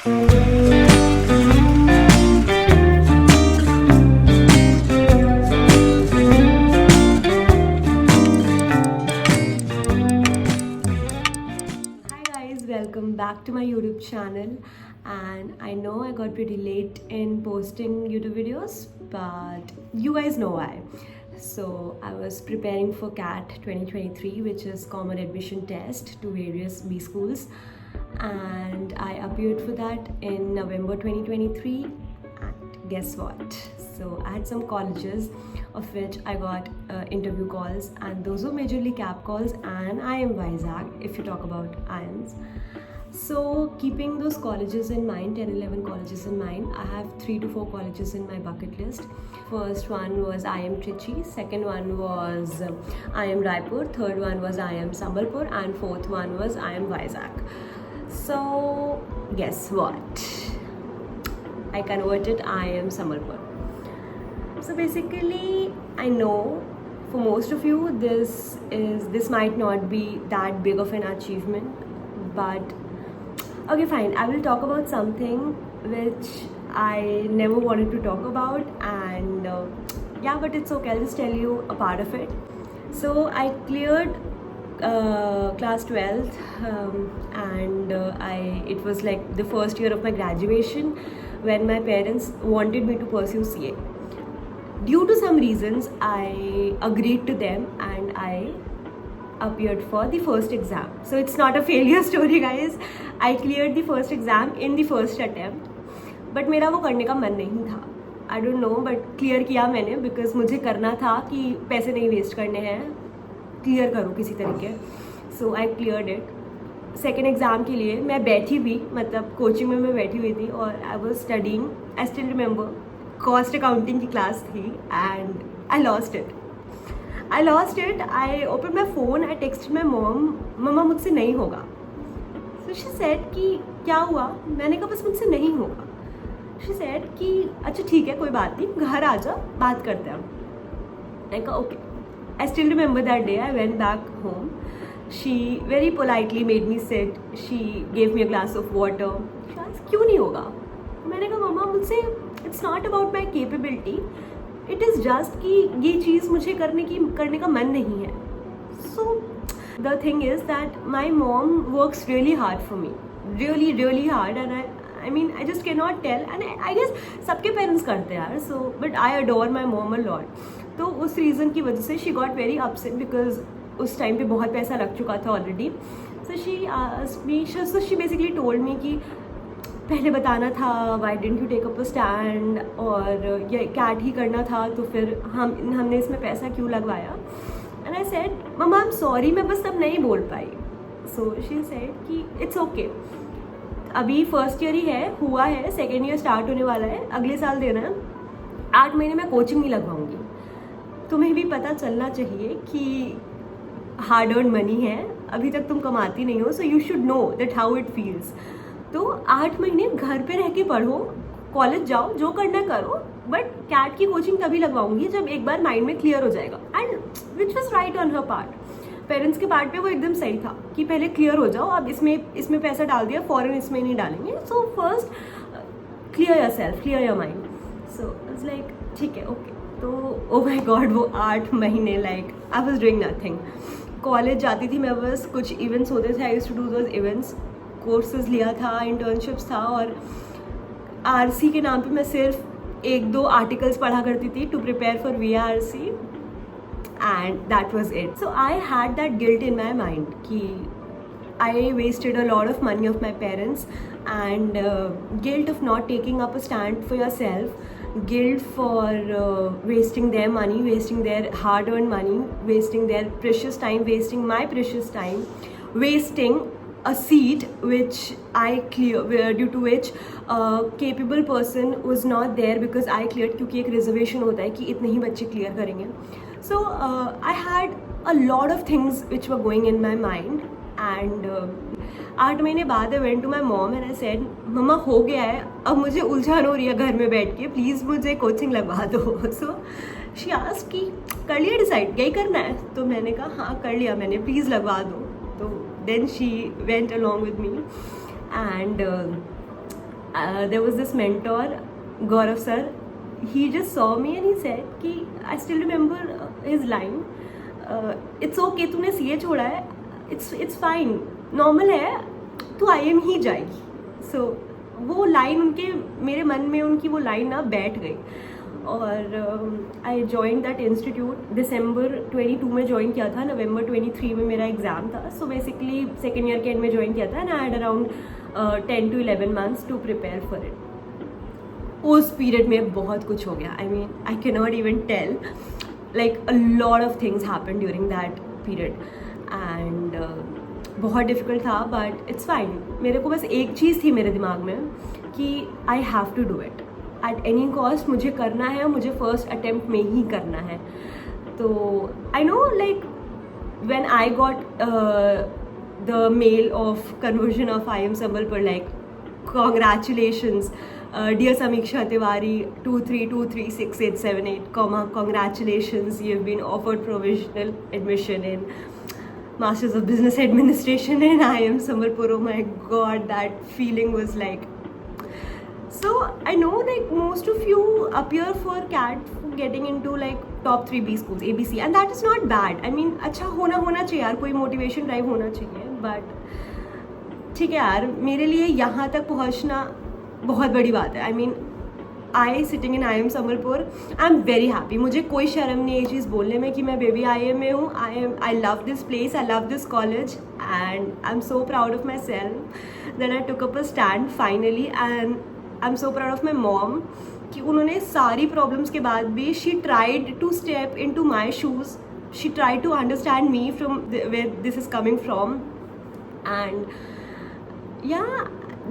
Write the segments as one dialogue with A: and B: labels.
A: Welcome back to my YouTube channel. And I know I got pretty late in posting YouTube videos, but you guys know why. So I was preparing for CAT 2023, which is Common Admission Test to various B schools, and I appeared for that in November 2023. And guess what? So I had some colleges of which I got interview calls, and those were majorly CAP calls and IIM Vizag, if you talk about IIMs. So keeping those colleges in mind, 10-11 colleges in mind, I have 3 to 4 colleges in my bucket list. First one was IIM Trichy, second one was IIM Raipur, third one was IIM Sambalpur, and fourth one was IIM Vizag. So guess what? I converted IIM Sambalpur. So basically, I know for most of you this might not be that big of an achievement, but okay, fine. I will talk about something which I never wanted to talk about, and yeah, but it's okay. I'll just tell you a part of it. So I cleared class 12th, and it was like the first year of my graduation when my parents wanted me to pursue CA. Due to some reasons, I agreed to them and I appeared for the first exam. So it's not a failure story, guys. I cleared the first exam in the first attempt, but मेरा वो करने का मन नहीं था. I don't know, but clear किया मैंने because मुझे करना था कि पैसे नहीं वेस्ट करने हैं, clear करो किसी तरीके. So I cleared it. Second exam के लिए मैं बैठी भी, मतलब कोचिंग में मैं बैठी हुई थी और I was studying. I still remember cost accounting की क्लास थी and I lost it. I open my phone, I text my mom, मम्मा मुझसे नहीं होगा. सो शी सेड कि क्या हुआ? मैंने कहा बस मुझसे नहीं होगा. शी सेड कि अच्छा ठीक है, कोई बात नहीं, घर आ जा, बात करते हैं. आई कहा okay. I still remember that day. I went back home. She very politely made me sit. She gave me a glass of water. क्यों नहीं होगा? मैंने कहा मम्मा मुझसे it's not about my capability, it is just कि ये चीज़ मुझे करने का मन नहीं है. So the thing is that my mom works really hard for me, really hard, and I mean I just can not tell. And I guess सबके parents करते हैं यार. So but I adore my mom a lot. तो उस reason की वजह से she got very upset because उस टाइम पे बहुत पैसा लग चुका था already. So she basically told me कि पहले बताना था, why didn't you take up a stand, और ये कैट ही करना था तो फिर हमने इसमें पैसा क्यों लगवाया. And I said mumma I am sorry, मैं बस तब नहीं बोल पाई. सो शी सेड कि इट्स ओके, अभी फर्स्ट ईयर ही है, हुआ है, सेकेंड ईयर स्टार्ट होने वाला है, अगले साल देना है, 8 महीने में कोचिंग नहीं लगवाऊंगी. तुम्हें भी पता चलना चाहिए कि हार्ड अर्न मनी है, अभी तक तुम कमाती नहीं हो, so you should know that how it feels. तो 8 महीने घर पे रह के पढ़ो, कॉलेज जाओ, जो करना करो, बट कैट की कोचिंग तभी लगवाऊंगी जब एक बार माइंड में क्लियर हो जाएगा. And which was right on her part. Parents के पार्ट पे वो एकदम सही था कि पहले क्लियर हो जाओ, अब इसमें पैसा डाल दिया, फॉरन इसमें नहीं डालेंगे. So first clear your self, clear your mind. So it's like ठीक है, ओके. तो ओ माई गॉड, वो 8 महीने like I was doing nothing. College जाती थी मैं, बस कुछ इवेंट्स होते थे, I used to do those events. Courses लिया था, इंटर्नशिप्स था, और आरसी के नाम पे मैं सिर्फ 1-2 आर्टिकल्स पढ़ा करती थी to prepare for VRC, and that was it. So I had that guilt in my mind कि I wasted a lot of money of my parents, and guilt of not taking up a stand for yourself, guilt for wasting their money, wasting their hard-earned money, wasting their precious time, wasting my precious time, wasting a seat which I cleared, due to which a capable person was not there because I cleared, क्योंकि एक reservation होता है कि इतने ही बच्चे clear करेंगे. So I had a lot of things which were going in my mind, and 8 महीने बाद I went to my mom and I said मम्मा हो गया है, अब मुझे उलझन हो रही है घर में बैठ के, प्लीज़ मुझे कोचिंग लगवा दो. सो शी आस्क्ड कि कर लिया डिसाइड, यही करना है? तो मैंने कहा हाँ कर लिया मैंने, प्लीज़ लगवा दो. तो then she went along with me, and there was this mentor, Gaurav sir. He just saw me and he said कि I still remember his line, it's okay तूने CA छोड़ा है, it's fine, normal है, तू IM ही जाएगी. So वो line उनके मेरे मन में उनकी वो लाइन ना बैठ गई. और आई जॉइन दैट इंस्टीट्यूट दिसंबर 22 में ज्वाइन किया था, नवंबर 23 में मेरा एग्ज़ाम था. सो बेसिकली सेकेंड ईयर के एंड में ज्वाइन किया था and I had around 10 to 11 months to prepare for it. उस पीरियड में बहुत कुछ हो गया. I mean I can not even tell, like a lot of things happen during that period and बहुत डिफ़िकल्ट था बट इट्स फाइन. मेरे को बस एक चीज़ थी मेरे दिमाग में कि I have to do it at any cost. मुझे करना है, मुझे फर्स्ट अटेम्प्ट में ही करना है. तो I know like when I got the mail of conversion of IIM Sambalpur, like congratulations dear Samiksha Tiwari 23236878, congratulations, you've been offered provisional admission in Masters of Business Administration in IIM Sambalpur. Oh my god, that feeling was like, so I know like most of you appear for CAT getting into like top 3 B schools, ABC, and that is not bad. I mean अच्छा होना चाहिए यार, कोई motivation drive होना चाहिए. But ठीक है यार, मेरे लिए यहाँ तक पहुँचना बहुत बड़ी बात है. आई mean I sitting in IIM Sambalpur, I am very happy. मुझे कोई शर्म नहीं है ये चीज़ बोलने में कि मैं बेबी IIM में हूँ. I love this place, I love this college and I am so proud of myself that I took up a stand finally. And I am so proud of my mom कि उन्होंने सारी problems के बाद भी she tried to step in to my shoes. She tried to understand me from where this is coming from. And yeah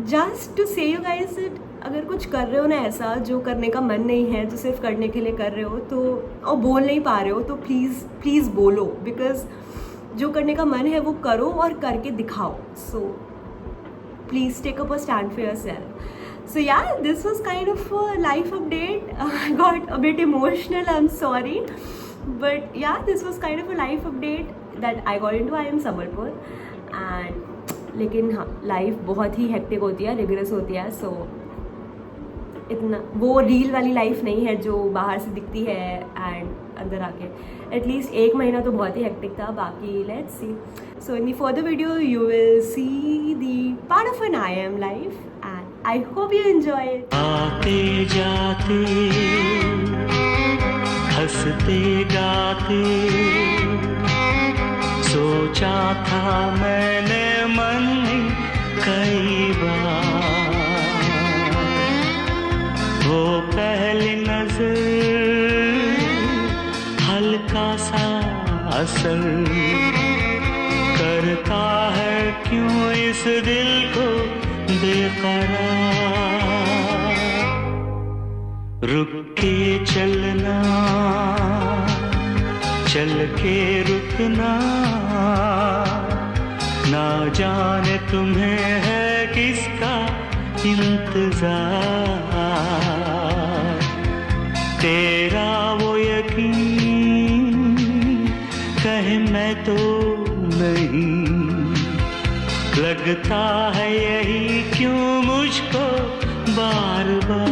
A: just to say you guys that अगर कुछ कर रहे हो ना ऐसा जो करने का मन नहीं है, जो सिर्फ करने के लिए कर रहे हो तो और बोल नहीं पा रहे हो, तो प्लीज़ बोलो. बिकॉज जो करने का मन है वो करो और करके दिखाओ. So please take up a stand for yourself. So yeah, this was kind of a life update. I got a bit emotional, I'm sorry. But yeah, this was kind of a life update that I got into IIM Sambalpur. And लेकिन हाँ, life बहुत ही hectic होती है, rigorous होती है. सो इतना वो reel वाली लाइफ नहीं है जो बाहर से दिखती है एंड अंदर आके. एटलीस्ट 1 महीना तो बहुत ही हेक्टिक था. बाकी let's see. So in the further video you will see the part of an IIM life and I hope you enjoy it.
B: आते जाते हंसते गाते सोचा था मैंने मन में कई बार, वो पहली नजर हल्का सा असर करता है क्यों इस दिल को बेकरार. रुक के चलना, चल के रुकना, ना जाने तुम्हें है किसका इंतजार. तेरा वो यकीन कहे मैं तो नहीं, लगता है यही क्यों मुझको बार बार.